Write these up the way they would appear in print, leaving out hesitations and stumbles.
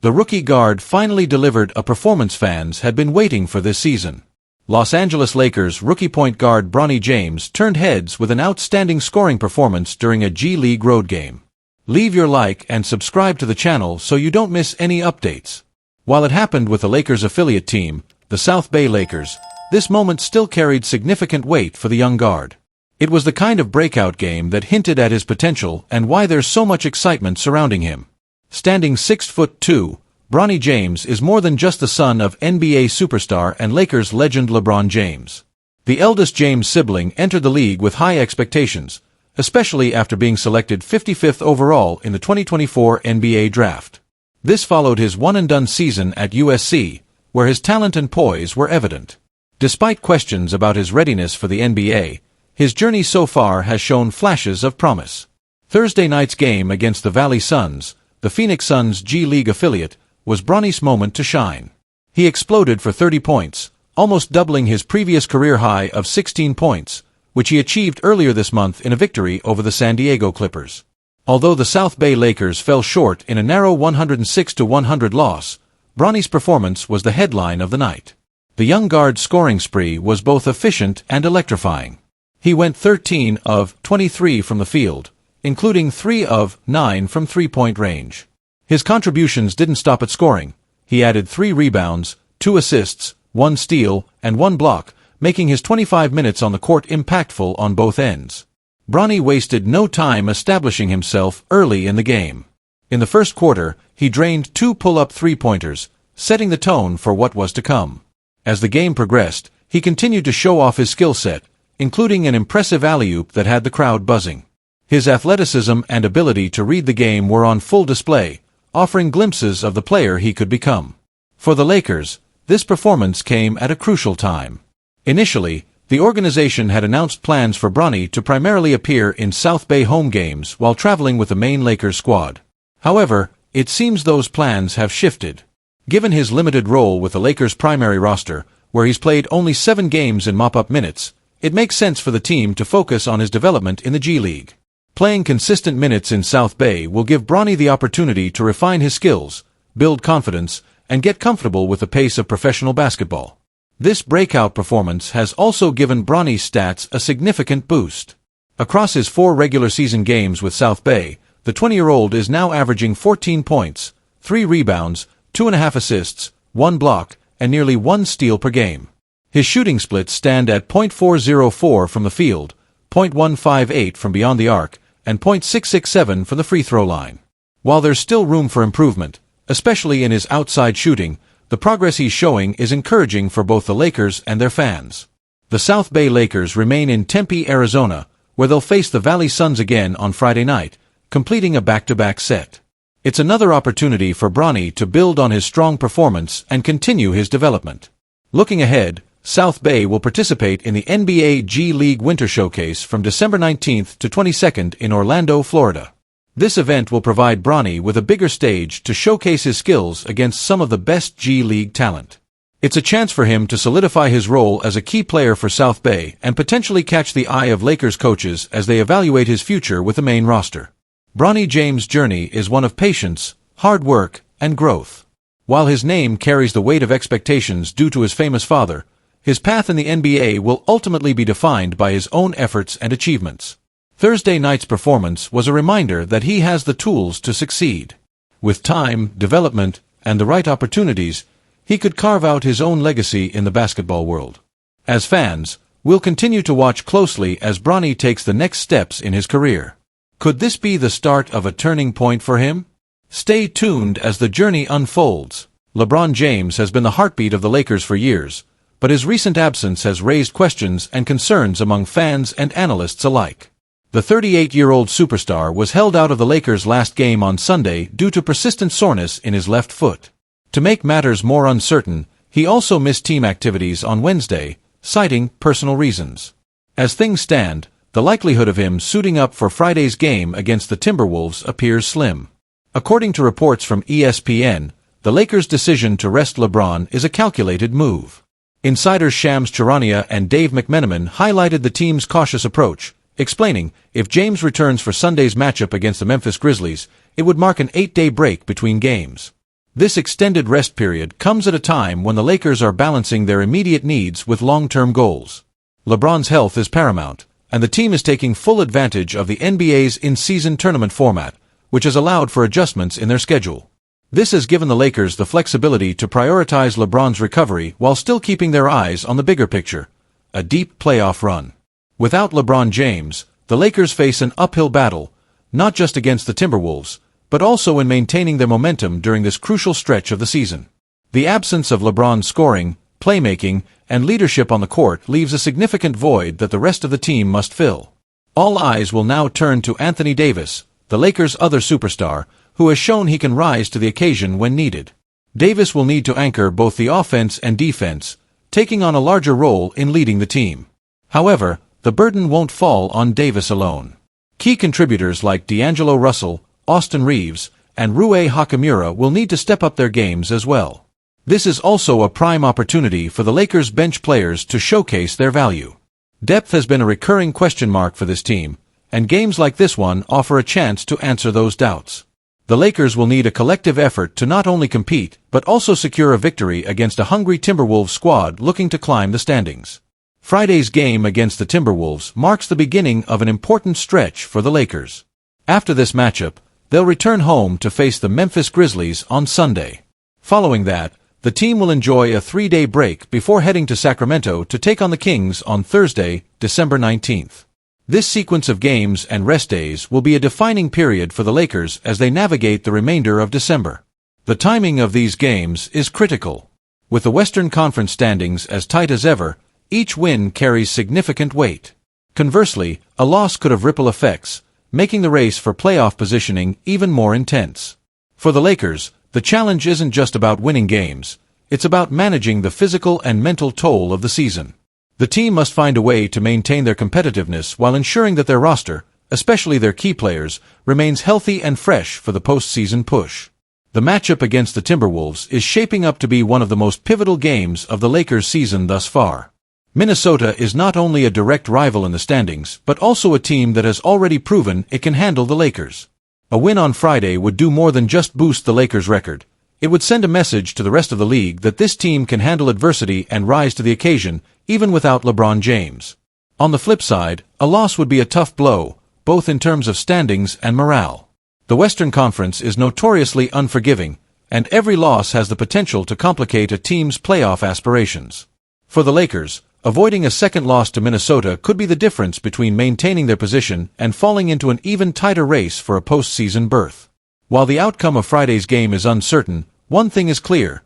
The rookie guard finally delivered a performance fans had been waiting for this season. Los Angeles Lakers rookie point guard Bronny James turned heads with an outstanding scoring performance during a G League road game. Leave your like and subscribe to the channel so you don't miss any updates. While it happened with the Lakers affiliate team, the South Bay Lakers, this moment still carried significant weight for the young guard. It was the kind of breakout game that hinted at his potential and why there's so much excitement surrounding him. Standing 6'2", Bronny James is more than just the son of NBA superstar and Lakers legend LeBron James. The eldest James sibling entered the league with high expectations, especially after being selected 55th overall in the 2024 NBA Draft. This followed his one-and-done season at USC, where his talent and poise were evident. Despite questions about his readiness for the NBA, his journey so far has shown flashes of promise. Thursday night's game against the Valley Suns, the Phoenix Suns' G League affiliate, was Bronny's moment to shine. He exploded for 30 points, almost doubling his previous career high of 16 points, which he achieved earlier this month in a victory over the San Diego Clippers. Although the South Bay Lakers fell short in a narrow 106-100 loss, Bronny's performance was the headline of the night. The young guard's scoring spree was both efficient and electrifying. He went 13 of 23 from the field, including 3 of 9 from three-point range. His contributions didn't stop at scoring. He added 3 rebounds, 2 assists, 1 steal, and 1 block, making his 25 minutes on the court impactful on both ends. Bronny wasted no time establishing himself early in the game. In the first quarter, he drained 2 pull-up three-pointers, setting the tone for what was to come. As the game progressed, he continued to show off his skill set, including an impressive alley-oop that had the crowd buzzing. His athleticism and ability to read the game were on full display, offering glimpses of the player he could become. For the Lakers, this performance came at a crucial time. Initially, the organization had announced plans for Bronny to primarily appear in South Bay home games while traveling with the main Lakers squad. However, it seems those plans have shifted. Given his limited role with the Lakers' primary roster, where he's played only 7 games in mop-up minutes, it makes sense for the team to focus on his development in the G League. Playing consistent minutes in South Bay will give Bronny the opportunity to refine his skills, build confidence, and get comfortable with the pace of professional basketball. This breakout performance has also given Bronny's stats a significant boost. Across his 4 regular season games with South Bay, the 20-year-old is now averaging 14 points, 3 rebounds, 2.5 assists, 1 block, and nearly 1 steal per game. His shooting splits stand at .404 from the field, .158 from beyond the arc, and .667 from the free throw line. While there's still room for improvement, especially in his outside shooting, the progress he's showing is encouraging for both the Lakers and their fans. The South Bay Lakers remain in Tempe, Arizona, where they'll face the Valley Suns again on Friday night, completing a back-to-back set. It's another opportunity for Bronny to build on his strong performance and continue his development. Looking ahead, South Bay will participate in the NBA G League Winter Showcase from December 19th to 22nd in Orlando, Florida. This event will provide Bronny with a bigger stage to showcase his skills against some of the best G League talent. It's a chance for him to solidify his role as a key player for South Bay and potentially catch the eye of Lakers coaches as they evaluate his future with the main roster. Bronny James' journey is one of patience, hard work, and growth. While his name carries the weight of expectations due to his famous father, his path in the NBA will ultimately be defined by his own efforts and achievements. Thursday night's performance was a reminder that he has the tools to succeed. With time, development, and the right opportunities, he could carve out his own legacy in the basketball world. As fans, we'll continue to watch closely as Bronny takes the next steps in his career. Could this be the start of a turning point for him? Stay tuned as the journey unfolds. LeBron James has been the heartbeat of the Lakers for years, but his recent absence has raised questions and concerns among fans and analysts alike. The 38-year-old superstar was held out of the Lakers' last game on Sunday due to persistent soreness in his left foot. To make matters more uncertain, he also missed team activities on Wednesday, citing personal reasons. As things stand, the likelihood of him suiting up for Friday's game against the Timberwolves appears slim. According to reports from ESPN, the Lakers' decision to rest LeBron is a calculated move. Insiders Shams Charania and Dave McMenamin highlighted the team's cautious approach, explaining, if James returns for Sunday's matchup against the Memphis Grizzlies, it would mark an 8-day break between games. This extended rest period comes at a time when the Lakers are balancing their immediate needs with long-term goals. LeBron's health is paramount, and the team is taking full advantage of the NBA's in-season tournament format, which has allowed for adjustments in their schedule. This has given the Lakers the flexibility to prioritize LeBron's recovery while still keeping their eyes on the bigger picture, a deep playoff run. Without LeBron James, the Lakers face an uphill battle, not just against the Timberwolves, but also in maintaining their momentum during this crucial stretch of the season. The absence of LeBron's scoring, playmaking, and leadership on the court leaves a significant void that the rest of the team must fill. All eyes will now turn to Anthony Davis, the Lakers' other superstar, who has shown he can rise to the occasion when needed. Davis will need to anchor both the offense and defense, taking on a larger role in leading the team. However, the burden won't fall on Davis alone. Key contributors like D'Angelo Russell, Austin Reeves, and Rui Hachimura will need to step up their games as well. This is also a prime opportunity for the Lakers' bench players to showcase their value. Depth has been a recurring question mark for this team, and games like this one offer a chance to answer those doubts. The Lakers will need a collective effort to not only compete but also secure a victory against a hungry Timberwolves squad looking to climb the standings. Friday's game against the Timberwolves marks the beginning of an important stretch for the Lakers. After this matchup, they'll return home to face the Memphis Grizzlies on Sunday. Following that, the team will enjoy a 3-day break before heading to Sacramento to take on the Kings on Thursday, December 19th. This sequence of games and rest days will be a defining period for the Lakers as they navigate the remainder of December. The timing of these games is critical. With the Western Conference standings as tight as ever, each win carries significant weight. Conversely, a loss could have ripple effects, making the race for playoff positioning even more intense. For the Lakers, the challenge isn't just about winning games, it's about managing the physical and mental toll of the season. The team must find a way to maintain their competitiveness while ensuring that their roster, especially their key players, remains healthy and fresh for the postseason push. The matchup against the Timberwolves is shaping up to be one of the most pivotal games of the Lakers' season thus far. Minnesota is not only a direct rival in the standings, but also a team that has already proven it can handle the Lakers. A win on Friday would do more than just boost the Lakers' record. It would send a message to the rest of the league that this team can handle adversity and rise to the occasion, even without LeBron James. On the flip side, a loss would be a tough blow, both in terms of standings and morale. The Western Conference is notoriously unforgiving, and every loss has the potential to complicate a team's playoff aspirations. For the Lakers, avoiding a second loss to Minnesota could be the difference between maintaining their position and falling into an even tighter race for a postseason berth. While the outcome of Friday's game is uncertain, one thing is clear.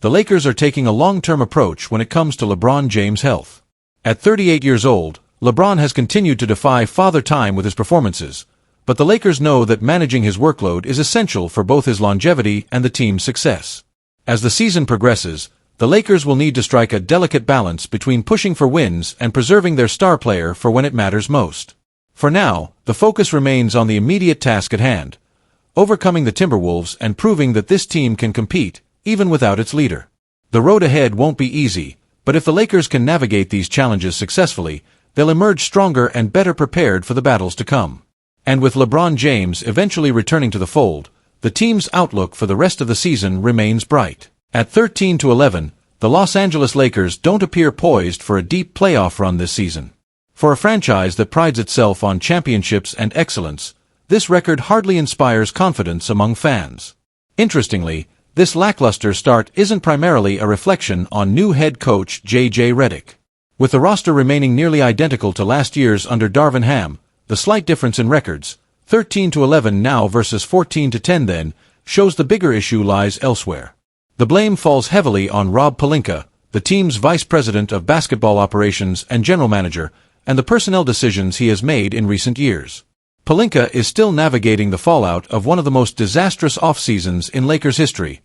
The Lakers are taking a long-term approach when it comes to LeBron James' health. At 38 years old, LeBron has continued to defy father time with his performances, but the Lakers know that managing his workload is essential for both his longevity and the team's success. As the season progresses, the Lakers will need to strike a delicate balance between pushing for wins and preserving their star player for when it matters most. For now, the focus remains on the immediate task at hand, overcoming the Timberwolves and proving that this team can compete, even without its leader. The road ahead won't be easy, but if the Lakers can navigate these challenges successfully, they'll emerge stronger and better prepared for the battles to come. And with LeBron James eventually returning to the fold, the team's outlook for the rest of the season remains bright. At 13-11, the Los Angeles Lakers don't appear poised for a deep playoff run this season. For a franchise that prides itself on championships and excellence, this record hardly inspires confidence among fans. Interestingly, this lackluster start isn't primarily a reflection on new head coach J.J. Redick. With the roster remaining nearly identical to last year's under Darvin Ham, the slight difference in records, 13-11 now versus 14-10 then, shows the bigger issue lies elsewhere. The blame falls heavily on Rob Pelinka, the team's vice president of basketball operations and general manager, and the personnel decisions he has made in recent years. Pelinka is still navigating the fallout of one of the most disastrous off-seasons in Lakers history,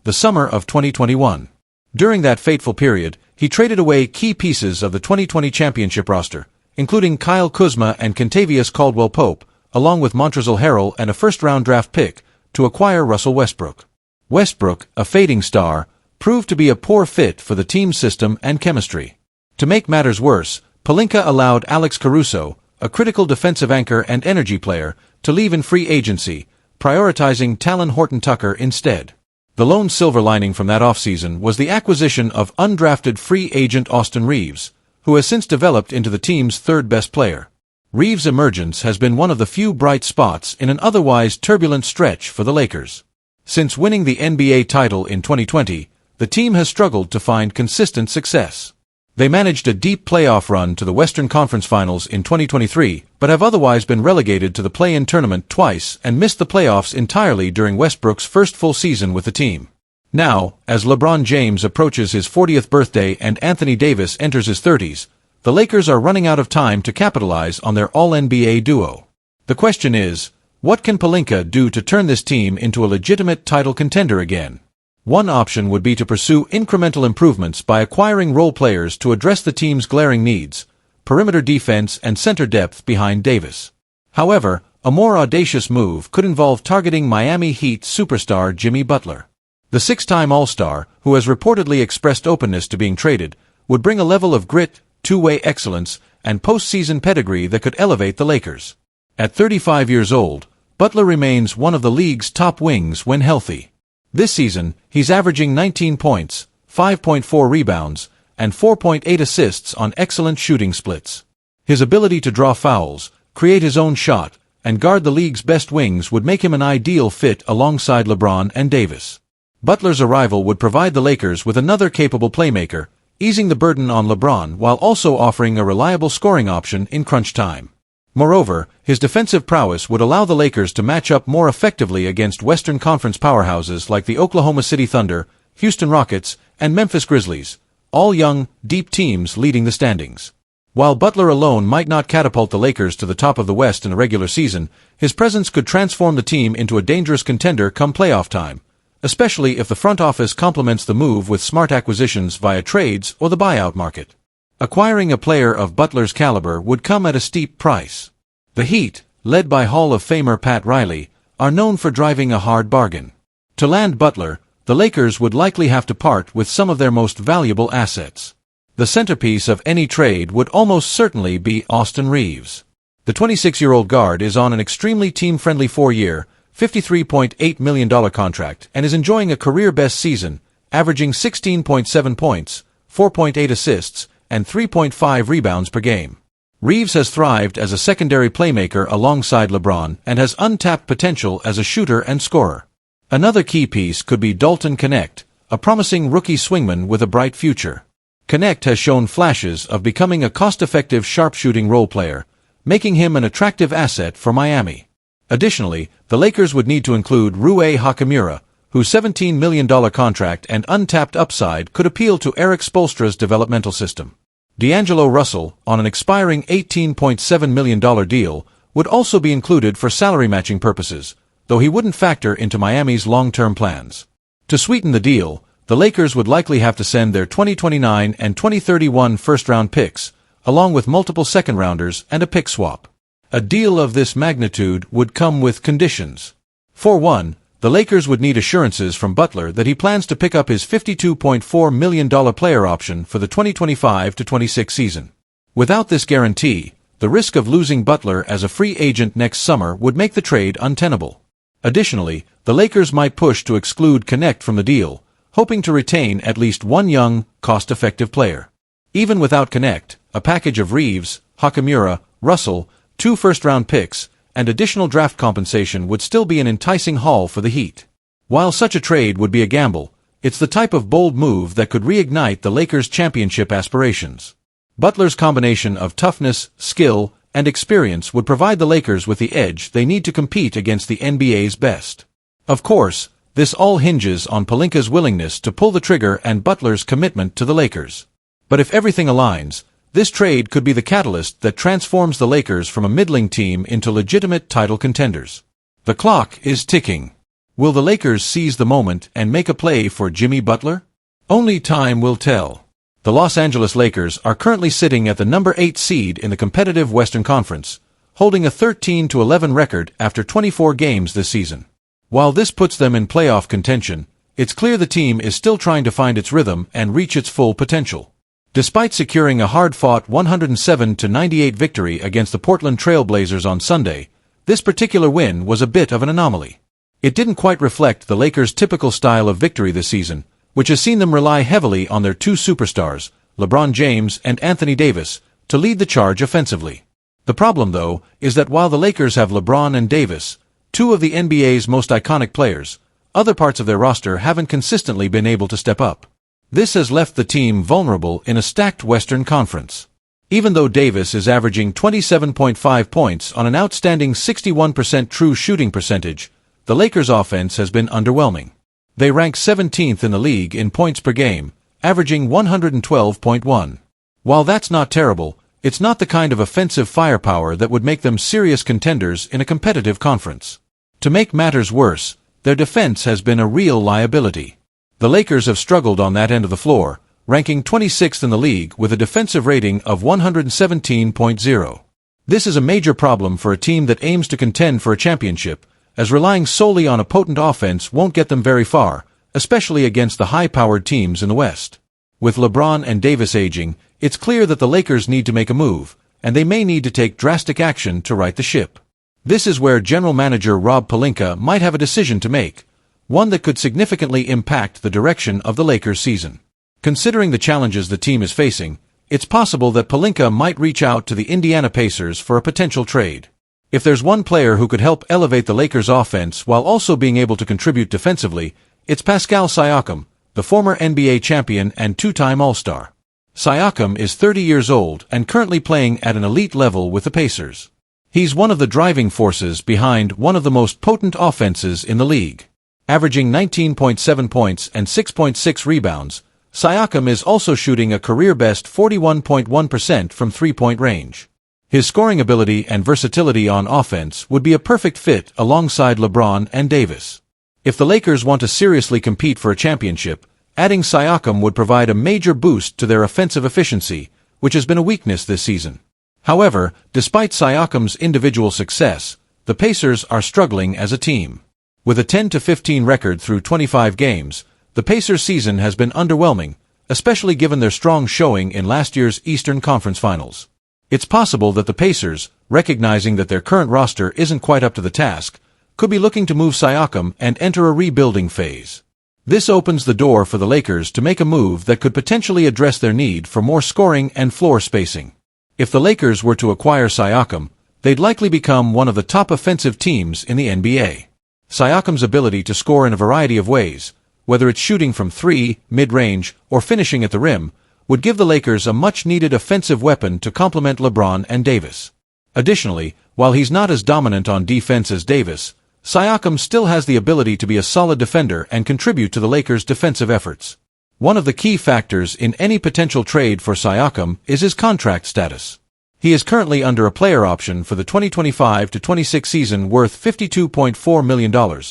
the summer of 2021. During that fateful period, he traded away key pieces of the 2020 championship roster, including Kyle Kuzma and Kentavious Caldwell-Pope, along with Montrezl Harrell and a first-round draft pick, to acquire Russell Westbrook. Westbrook, a fading star, proved to be a poor fit for the team's system and chemistry. To make matters worse, Pelinka allowed Alex Caruso, a critical defensive anchor and energy player, to leave in free agency, prioritizing Talen Horton-Tucker instead. The lone silver lining from that offseason was the acquisition of undrafted free agent Austin Reaves, who has since developed into the team's third-best player. Reaves' emergence has been one of the few bright spots in an otherwise turbulent stretch for the Lakers. Since winning the NBA title in 2020, the team has struggled to find consistent success. They managed a deep playoff run to the Western Conference Finals in 2023, but have otherwise been relegated to the play-in tournament twice and missed the playoffs entirely during Westbrook's first full season with the team. Now, as LeBron James approaches his 40th birthday and Anthony Davis enters his 30s, the Lakers are running out of time to capitalize on their All-NBA duo. The question is, what can Pelinka do to turn this team into a legitimate title contender again? One option would be to pursue incremental improvements by acquiring role players to address the team's glaring needs, perimeter defense and center depth behind Davis. However, a more audacious move could involve targeting Miami Heat superstar Jimmy Butler. The six-time All-Star, who has reportedly expressed openness to being traded, would bring a level of grit, two-way excellence, and postseason pedigree that could elevate the Lakers. At 35 years old, Butler remains one of the league's top wings when healthy. This season, he's averaging 19 points, 5.4 rebounds, and 4.8 assists on excellent shooting splits. His ability to draw fouls, create his own shot, and guard the league's best wings would make him an ideal fit alongside LeBron and Davis. Butler's arrival would provide the Lakers with another capable playmaker, easing the burden on LeBron while also offering a reliable scoring option in crunch time. Moreover, his defensive prowess would allow the Lakers to match up more effectively against Western Conference powerhouses like the Oklahoma City Thunder, Houston Rockets, and Memphis Grizzlies, all young, deep teams leading the standings. While Butler alone might not catapult the Lakers to the top of the West in the regular season, his presence could transform the team into a dangerous contender come playoff time, especially if the front office complements the move with smart acquisitions via trades or the buyout market. Acquiring a player of Butler's caliber would come at a steep price. The Heat, led by Hall of Famer Pat Riley, are known for driving a hard bargain. To land Butler, the Lakers would likely have to part with some of their most valuable assets. The centerpiece of any trade would almost certainly be Austin Reaves. The 26-year-old guard is on an extremely team-friendly 4-year, $53.8 million contract and is enjoying a career-best season, averaging 16.7 points, 4.8 assists, and 3.5 rebounds per game. Reaves has thrived as a secondary playmaker alongside LeBron and has untapped potential as a shooter and scorer. Another key piece could be Dalton Knecht, a promising rookie swingman with a bright future. Knecht has shown flashes of becoming a cost-effective sharpshooting role player, making him an attractive asset for Miami. Additionally, the Lakers would need to include Rui Hachimura, whose $17 million contract and untapped upside could appeal to Eric Spoelstra's developmental system. D'Angelo Russell, on an expiring $18.7 million deal, would also be included for salary matching purposes, though he wouldn't factor into Miami's long-term plans. To sweeten the deal, the Lakers would likely have to send their 2029 and 2031 first-round picks, along with multiple second-rounders and a pick swap. A deal of this magnitude would come with conditions. For one, the Lakers would need assurances from Butler that he plans to pick up his $52.4 million player option for the 2025-26 season. Without this guarantee, the risk of losing Butler as a free agent next summer would make the trade untenable. Additionally, the Lakers might push to exclude Knecht from the deal, hoping to retain at least one young, cost-effective player. Even without Knecht, a package of Reaves, Hachimura, Russell, 2 first-round picks, and additional draft compensation would still be an enticing haul for the Heat. While such a trade would be a gamble, it's the type of bold move that could reignite the Lakers' championship aspirations. Butler's combination of toughness, skill, and experience would provide the Lakers with the edge they need to compete against the NBA's best. Of course, this all hinges on Pelinka's willingness to pull the trigger and Butler's commitment to the Lakers. But if everything aligns, this trade could be the catalyst that transforms the Lakers from a middling team into legitimate title contenders. The clock is ticking. Will the Lakers seize the moment and make a play for Jimmy Butler? Only time will tell. The Los Angeles Lakers are currently sitting at the number 8 seed in the competitive Western Conference, holding a 13-11 record after 24 games this season. While this puts them in playoff contention, it's clear the team is still trying to find its rhythm and reach its full potential. Despite securing a hard-fought 107-98 victory against the Portland Trail Blazers on Sunday, this particular win was a bit of an anomaly. It didn't quite reflect the Lakers' typical style of victory this season, which has seen them rely heavily on their two superstars, LeBron James and Anthony Davis, to lead the charge offensively. The problem, though, is that while the Lakers have LeBron and Davis, two of the NBA's most iconic players, other parts of their roster haven't consistently been able to step up. This has left the team vulnerable in a stacked Western Conference. Even though Davis is averaging 27.5 points on an outstanding 61% true shooting percentage, the Lakers' offense has been underwhelming. They rank 17th in the league in points per game, averaging 112.1. While that's not terrible, it's not the kind of offensive firepower that would make them serious contenders in a competitive conference. To make matters worse, their defense has been a real liability. The Lakers have struggled on that end of the floor, ranking 26th in the league with a defensive rating of 117.0. This is a major problem for a team that aims to contend for a championship, as relying solely on a potent offense won't get them very far, especially against the high-powered teams in the West. With LeBron and Davis aging, it's clear that the Lakers need to make a move, and they may need to take drastic action to right the ship. This is where general manager Rob Pelinka might have a decision to make, one that could significantly impact the direction of the Lakers season. Considering the challenges the team is facing, it's possible that Pelinka might reach out to the Indiana Pacers for a potential trade. If there's one player who could help elevate the Lakers' offense while also being able to contribute defensively, it's Pascal Siakam, the former NBA champion and two-time All-Star. Siakam is 30 years old and currently playing at an elite level with the Pacers. He's one of the driving forces behind one of the most potent offenses in the league. Averaging 19.7 points and 6.6 rebounds, Siakam is also shooting a career-best 41.1% from three-point range. His scoring ability and versatility on offense would be a perfect fit alongside LeBron and Davis. If the Lakers want to seriously compete for a championship, adding Siakam would provide a major boost to their offensive efficiency, which has been a weakness this season. However, despite Siakam's individual success, the Pacers are struggling as a team. With a 10-15 record through 25 games, the Pacers' season has been underwhelming, especially given their strong showing in last year's Eastern Conference Finals. It's possible that the Pacers, recognizing that their current roster isn't quite up to the task, could be looking to move Siakam and enter a rebuilding phase. This opens the door for the Lakers to make a move that could potentially address their need for more scoring and floor spacing. If the Lakers were to acquire Siakam, they'd likely become one of the top offensive teams in the NBA. Siakam's ability to score in a variety of ways, whether it's shooting from three, mid-range, or finishing at the rim, would give the Lakers a much-needed offensive weapon to complement LeBron and Davis. Additionally, while he's not as dominant on defense as Davis, Siakam still has the ability to be a solid defender and contribute to the Lakers' defensive efforts. One of the key factors in any potential trade for Siakam is his contract status. He is currently under a player option for the 2025-26 season worth $52.4 million,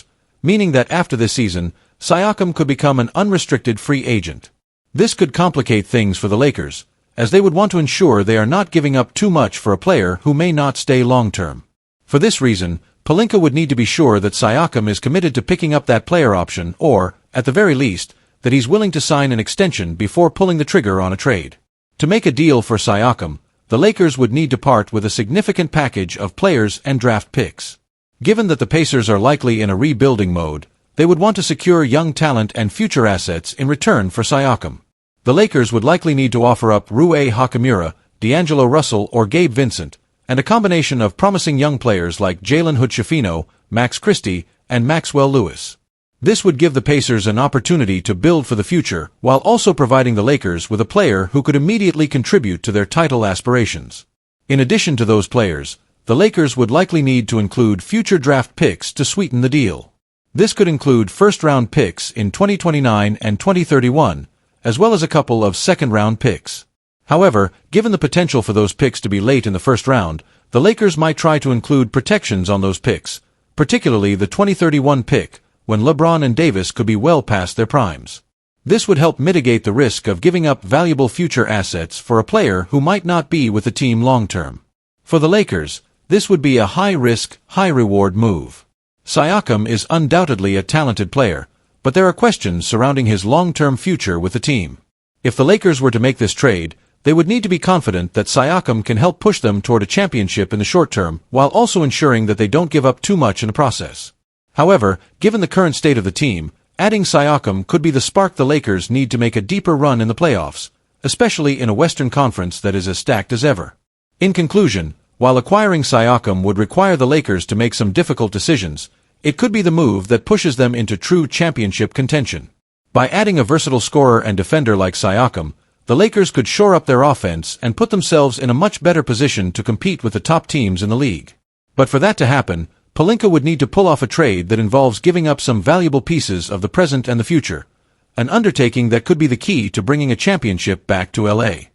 meaning that after this season, Siakam could become an unrestricted free agent. This could complicate things for the Lakers, as they would want to ensure they are not giving up too much for a player who may not stay long-term. For this reason, Pelinka would need to be sure that Siakam is committed to picking up that player option or, at the very least, that he's willing to sign an extension before pulling the trigger on a trade. To make a deal for Siakam, the Lakers would need to part with a significant package of players and draft picks. Given that the Pacers are likely in a rebuilding mode, they would want to secure young talent and future assets in return for Siakam. The Lakers would likely need to offer up Rui Hachimura, D'Angelo Russell or Gabe Vincent, and a combination of promising young players like Jalen Hood-Schifino, Max Christie, and Maxwell Lewis. This would give the Pacers an opportunity to build for the future while also providing the Lakers with a player who could immediately contribute to their title aspirations. In addition to those players, the Lakers would likely need to include future draft picks to sweeten the deal. This could include first-round picks in 2029 and 2031, as well as a couple of second-round picks. However, given the potential for those picks to be late in the first round, the Lakers might try to include protections on those picks, particularly the 2031 pick, when LeBron and Davis could be well past their primes. This would help mitigate the risk of giving up valuable future assets for a player who might not be with the team long-term. For the Lakers, this would be a high-risk, high-reward move. Siakam is undoubtedly a talented player, but there are questions surrounding his long-term future with the team. If the Lakers were to make this trade, they would need to be confident that Siakam can help push them toward a championship in the short term while also ensuring that they don't give up too much in the process. However, given the current state of the team, adding Siakam could be the spark the Lakers need to make a deeper run in the playoffs, especially in a Western Conference that is as stacked as ever. In conclusion, while acquiring Siakam would require the Lakers to make some difficult decisions, it could be the move that pushes them into true championship contention. By adding a versatile scorer and defender like Siakam, the Lakers could shore up their offense and put themselves in a much better position to compete with the top teams in the league. But for that to happen, Pelinka would need to pull off a trade that involves giving up some valuable pieces of the present and the future, an undertaking that could be the key to bringing a championship back to LA.